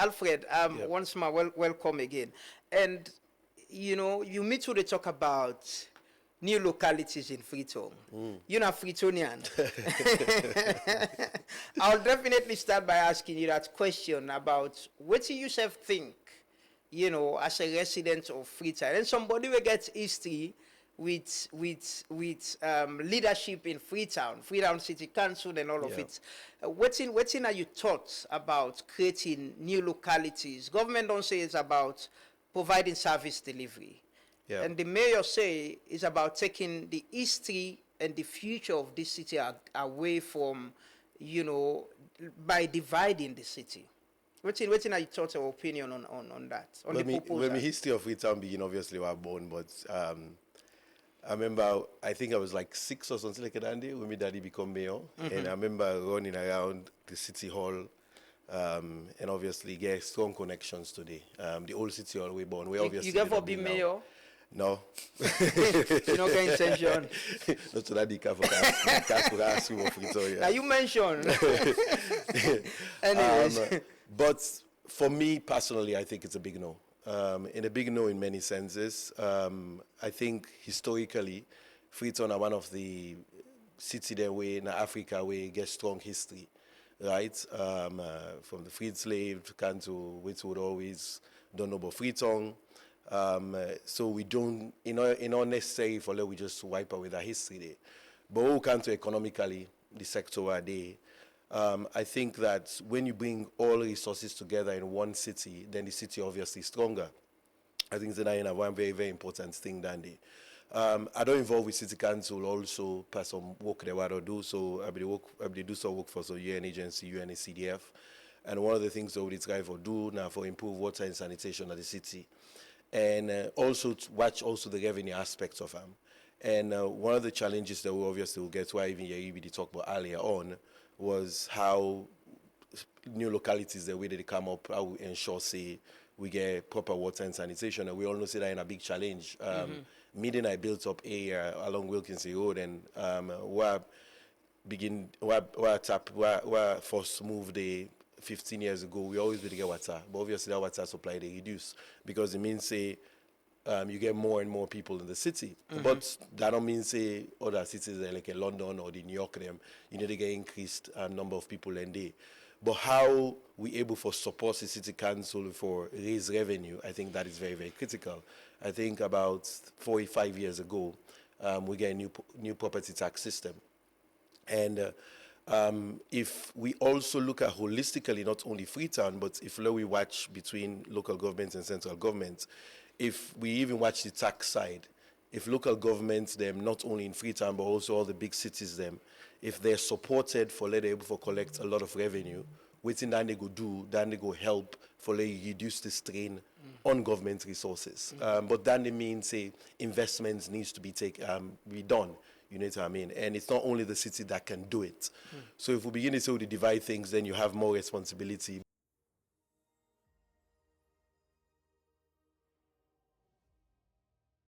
Alfred, once more, welcome again. And, you meet to talk about new localities in Freetown. You're not Freetonian. I'll definitely start by asking you that question about what do you yourself think, as a resident of Freetown and somebody who gets history with leadership in Freetown City Council and all of it. What's in are your thoughts about creating new localities? Government don't say it's about providing service delivery. Yeah. And the mayor say it's about taking the history and the future of this city away from, by dividing the city. What's in are your thoughts or opinion on that? On the proposal? When the history of Freetown began, obviously we were born, but I remember, I think I was like 6 or something like that day when my daddy became mayor. And I remember running around the city hall and obviously get strong connections today. The old city hall we born. You ever be mayor? No. You don't get intention. Not to that Now you mentioned. Anyways. But for me personally, I think it's a big no. In a big no in many senses. I think historically, Freetown are one of the cities that way in Africa where get strong history, right? From the freed slave to Kanto, which would always don't know about Freetown. So we don't, in our necessary for we just wipe away that history there. But when we come to economically, the sector are there. I think that when you bring all resources together in one city, then the city obviously stronger. I think that's one very, very important thing, Dandy. I don't involve with city council also, pass some work they want to do. So I do some work for some UN agency, UNCDF. And one of the things that we try to do now for improve water and sanitation of the city. And also to watch also the revenue aspects of them. And one of the challenges that we obviously will get, why even Yeribi talked about earlier on, was how new localities, the way that they come up, how we ensure, say, we get proper water and sanitation. And we all know say that in a big challenge. Meeting I built up area along Wilkinson Road and where first moved the 15 years ago, we always did get water. But obviously that water supply they reduce because it means say you get more and more people in the city. But that don't mean say other cities like London or the New York you need to get increased number of people in there. But how we able for support the city council for raise revenue, I think that is very, very critical. I think about 4 or 5 years ago, we get a new property tax system. And if we also look at holistically, not only Freetown, but if we watch between local governments and central governments, if we even watch the tax side, if local governments, them not only in Freetown, but also all the big cities, them, if they're supported for letting able to collect a lot of revenue, within that they go do, then they go help for reduce the strain on government resources. But then they mean say investments needs to be be done. You know what I mean? And it's not only the city that can do it. So if we begin to say we divide things, then you have more responsibility.